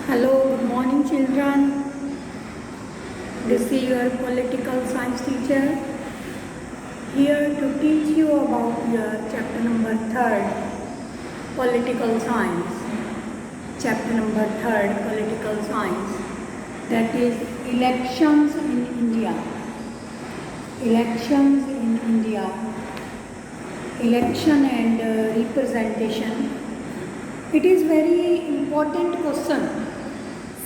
Hello, good morning children. This is your political science teacher here to teach you about your chapter number 3rd, political science. Chapter number 3rd, political science, that is elections in India. Elections in India. Election and representation. It is very important question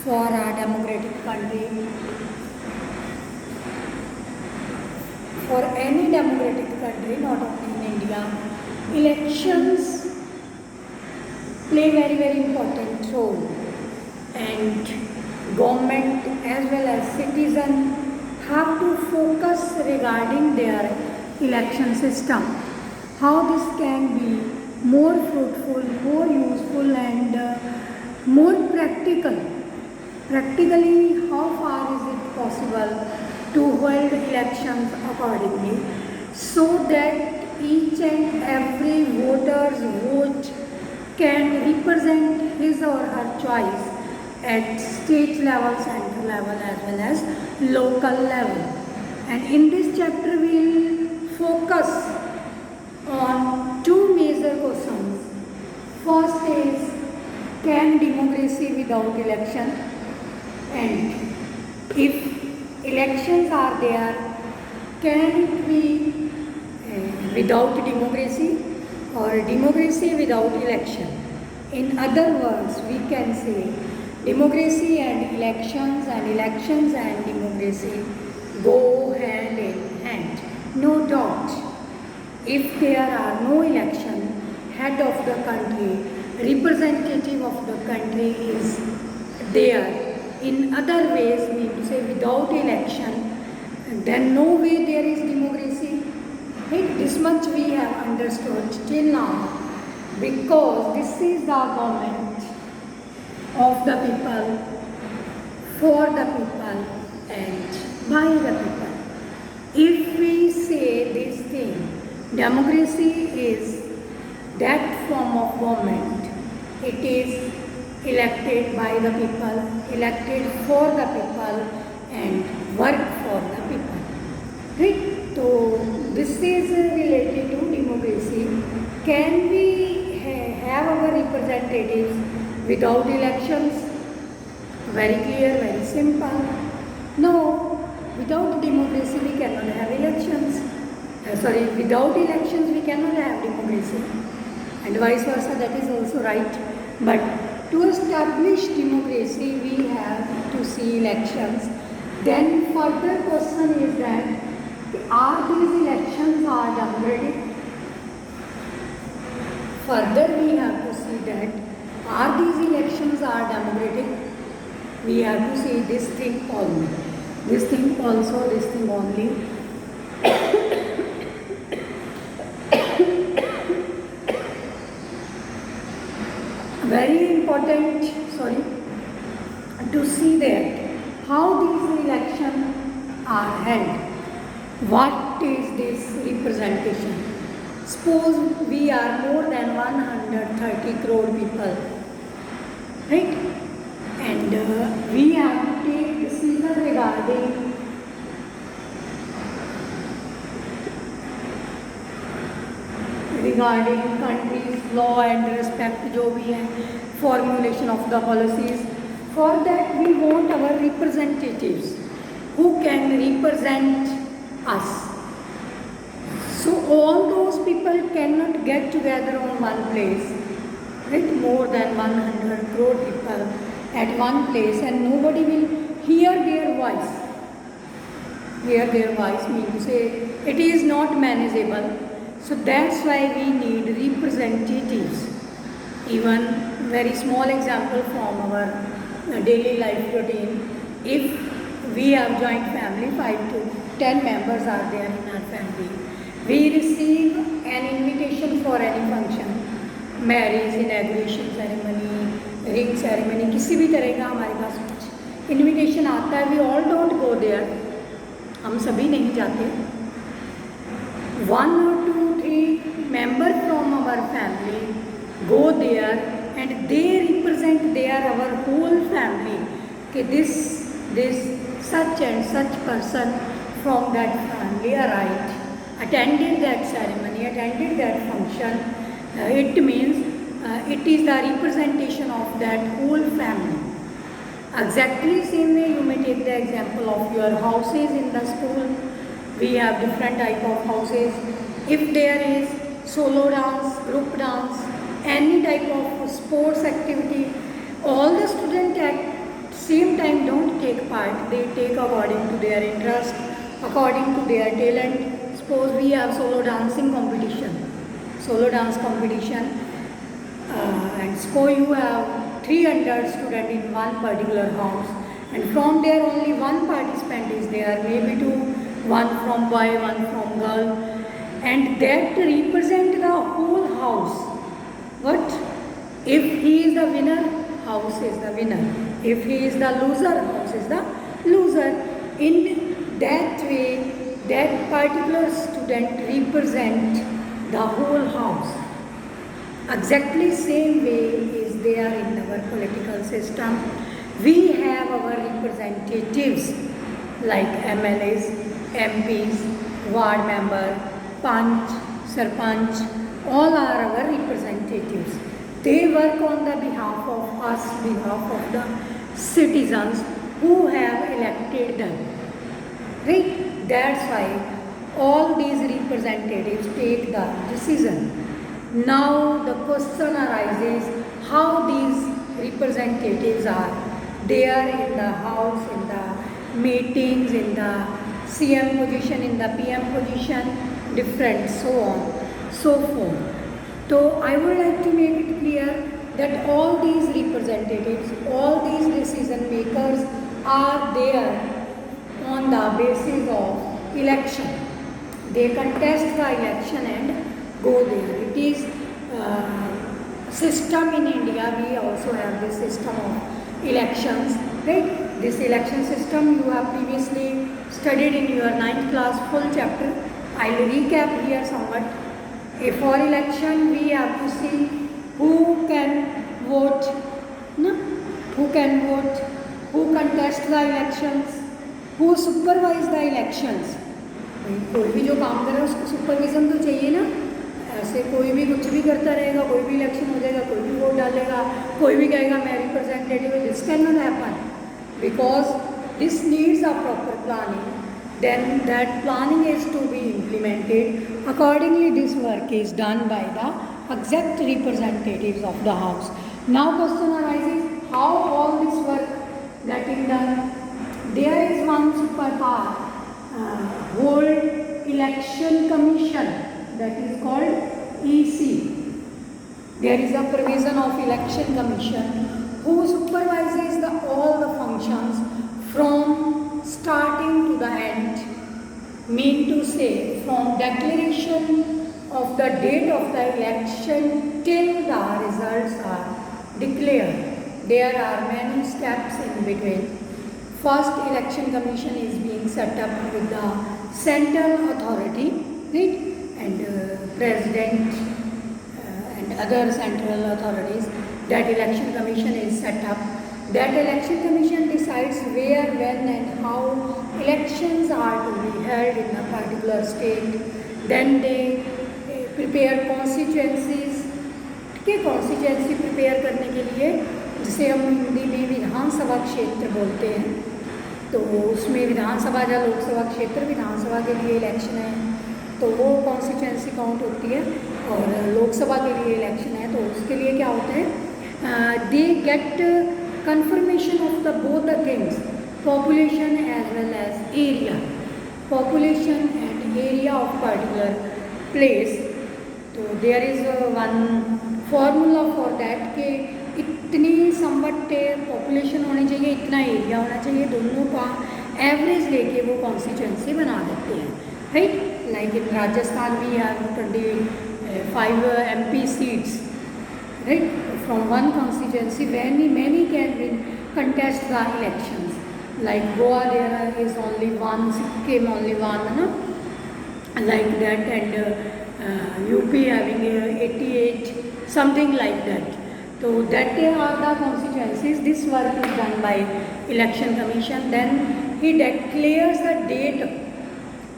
for a democratic country. For any democratic country, not only in India, elections play very important role, and government as well as citizen have to focus regarding their election system, how this can be more fruitful, more useful and more practical. Practically, how far is it possible to hold elections accordingly so that each and every voter's vote can represent his or her choice at state level, central level as well as local level. And in this chapter we will focus on two major questions. First is, can democracy without election? And if elections are there, can it be without democracy or democracy without election? In other words, we can say democracy and elections and democracy go hand in hand. No doubt, if there are no election, head of the country, representative of the country is there. In other ways, mean to say without election, then no way there is democracy. Right? This much we have understood till now, because this is the government of the people, for the people and by the people. If we say this thing, democracy is that form of government. It is elected by the people, elected for the people and work for the people. Right? So this is related to democracy. Can we have our representatives without elections? Very clear, very simple. No, without democracy we cannot have elections. Without elections we cannot have democracy. And vice versa, that is also right. But to establish democracy, we have to see elections. Then further question is that, are these elections are democratic? Further we have to see that, are these elections are democratic? We have to see this thing only. This thing also, this thing only. Very important, to see that how these elections are held. What is this representation? Suppose we are more than 130 crore people, right? And we have to take decision regarding country's law and respect जो भी है, formulation of the policies. For that we want our representatives who can represent us. So all those people cannot get together on one place, right? More than 100 crore people at one place, and nobody will hear their voice. Hear their voice means to say it is not manageable. So that's why we need representatives. Even very small example from our daily life routine. If we have joint family, 5 to 10 members are there in our family. We receive an invitation for any function, marriage, inauguration ceremony, ring ceremony, किसी भी तरह का हमारे पास कुछ invitation आता है. We all don't go there. हम सभी नहीं जाते. 1 or 2, 3 members from our family go there and they represent, they are our whole family. Okay, this such and such person from that family arrived, attended that ceremony, attended that function. It means it is the representation of that whole family. Exactly same way you may take the example of your houses in the school. We have different type of houses. If there is solo dance, group dance, any type of sports activity, all the students at same time don't take part. They take according to their interest, according to their talent. Suppose we have solo dancing competition, solo dance competition, and suppose you have 300 students in one particular house, and from there only one participant is there, maybe two, one from boy, one from girl, and that represent the whole house. What? If he is the winner, house is the winner. If he is the loser, house is the loser. In that way, that particular student represent the whole house. Exactly same way is there in our political system. We have our representatives like MLAs, MPs, ward member, Panch, Sarpanch, all are our representatives. They work on the behalf of us, behalf of the citizens who have elected them. Right? That's why all these representatives take the decision. Now the question arises how these representatives are there in the house, in the meetings, in the CM position, in the PM position, different, so on, so forth. So I would like to make it clear that all these representatives, all these decision makers are there on the basis of election. They contest the election and go there. It is system in India. We also have this system of elections, right? This election system you have previously studied in your 9th class full chapter. I will recap here somewhat. For election we have to see who can vote, no? Who can vote, who contest the elections, who supervise the elections. कोई भी जो काम करे उसको supervision तो चाहिए ना. ऐसे कोई भी कुछ भी करता रहेगा, कोई भी इलेक्शन हो जाएगा, कोई भी वोट डालेगा, कोई भी कहेगा मैं representative. This can not happen because this needs a proper planning. Then that planning is to be implemented. Accordingly, this work is done by the exact representatives of the house. Now question arises, how all this work getting done? There is one superpower, whole election commission, that is called EC. There is a provision of election commission who supervises all the functions from starting to the end, mean to say from declaration of the date of the election till the results are declared. There are many steps in between. First, election commission is being set up with the central authority, right? And president and other central authorities. That election commission is set up. That election commission decides where, when and how elections are to be held in a particular state. Then they prepare constituencies. के constituency prepare करने के लिए जिसे हम हिंदी में विधानसभा क्षेत्र बोलते हैं, तो उसमें विधानसभा या लोकसभा क्षेत्र, विधानसभा के लिए इलेक्शन है तो वो कॉन्स्टिट्यूंसी काउंट होती है, और लोकसभा के लिए इलेक्शन है तो उसके लिए क्या होता है, they get confirmation of the both the things, population as well as area, population and area of particular place. तो there is one formula for that कि इतनी somewhat population होनी चाहिए, इतना area होना चाहिए, दोनों का average लेके वो constituency बना देते हैं, right? Like in Rajasthan we have 25 MP seats, right? From one constituency, many can contest the elections. Like Goa, there is only one, Sikkim only one, no? Like that, and UP having 88, something like that. So that are the constituencies. This work is done by Election Commission. Then he declares the date.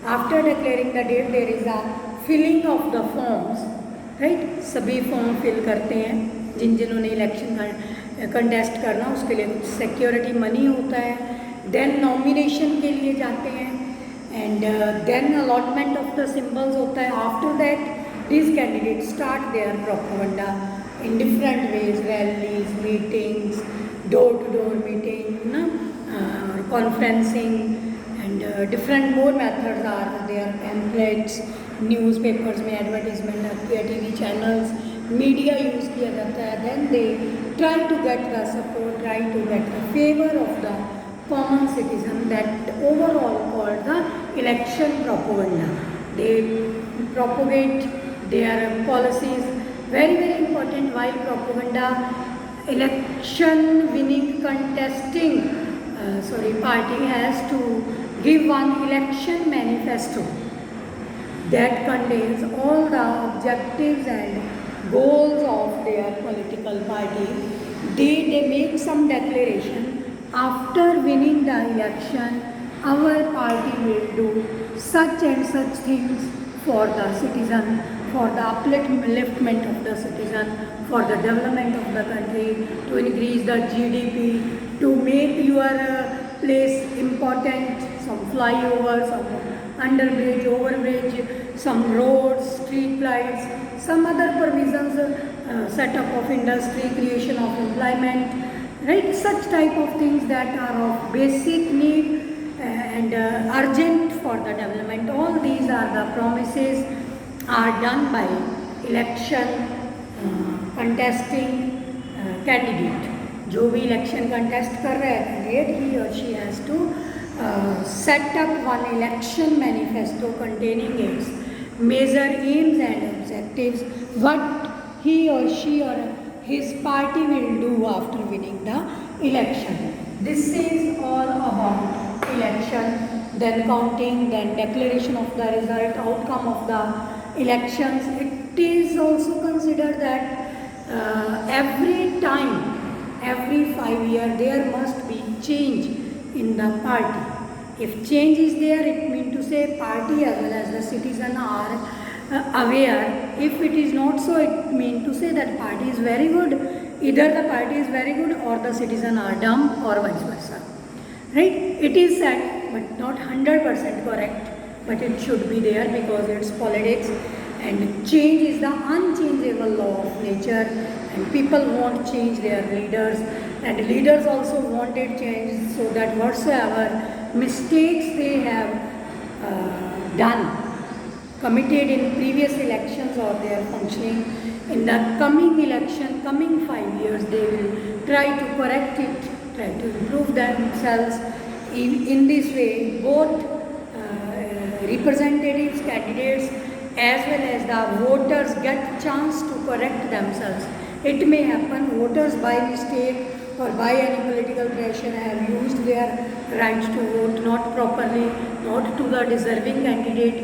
After declaring the date, there is a filling of the forms, right? सभी form fill करते हैं जिन्होंने election contest करना, उसके लिए कुछ security money होता है. देन नॉमिनेशन के लिए जाते हैं and then allotment of the symbols होता है. After that these candidates start their propaganda in different ways, rallies, meetings, door-to-door meeting, conferencing, and different more methods are there. Pamphlets, newspapers में advertisement, TV channels, media use किया जाता है. Then they try to get the support, try to get the favor of the common citizen, that overall called the election propaganda. They propagate their policies. Very, very important. While propaganda, election winning contesting party has to give one election manifesto that contains all the objectives and goals of their political party. They make some declaration. After winning the election, our party will do such and such things for the citizen, for the upliftment of the citizen, for the development of the country, to increase the GDP, to make your place important, some flyovers, some underbridge, overbridge, some roads, street lights, some other provisions, setup of industry, creation of employment, right? Such type of things that are of basic need and urgent for the development. All these are the promises are done by election contesting candidate. जो भी election contest कर रहा है candidate, he or she has to set up one election manifesto containing its major aims and objectives, what he or she or his party will do after winning the election. This is all about election, then counting, then declaration of the result, outcome of the elections. It is also considered that every time, every 5 years, there must be change in the party. If change is there, it means to say party as well as the citizen are aware. If it is not so, it means to say that party is very good. Either the party is very good or the citizen are dumb, or vice versa. Right? It is said, but not 100% correct. But it should be there because it's politics, and change is the unchangeable law of nature, and people won't change their leaders, and leaders also wanted change, so that whatsoever mistakes they have done, committed in previous elections or their functioning, in the coming election, coming 5 years, they will try to correct it, try to improve themselves. In this way, both representatives, candidates, as well as the voters get chance to correct themselves. It may happen voters by mistake or by any political pressure have used their rights to vote not properly, not to the deserving candidate.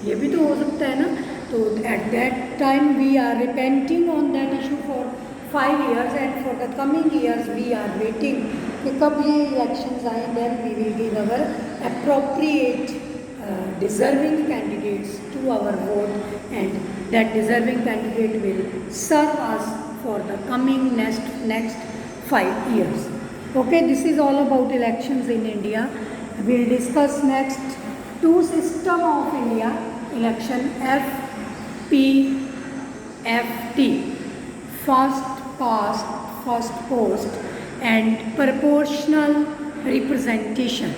ये भी तो हो सकता है ना. तो at that time we are repenting on that issue for 5 years, and for the coming years we are waiting कि कब ये elections आए, then we will give our appropriate deserving candidates to our vote, and that deserving candidate will serve us for the coming next 5 years. Okay, this is all about elections in India. We will discuss next two system of India election, FPFT, first past first post, and proportional representation.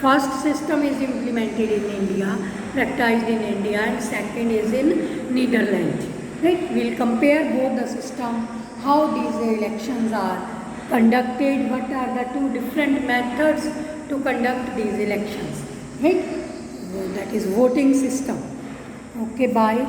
First system is implemented in India, practiced in India, and second is in Netherlands. Right? We'll compare both the system, how these elections are conducted, what are the two different methods to conduct these elections. Right? That is voting system. Okay, bye.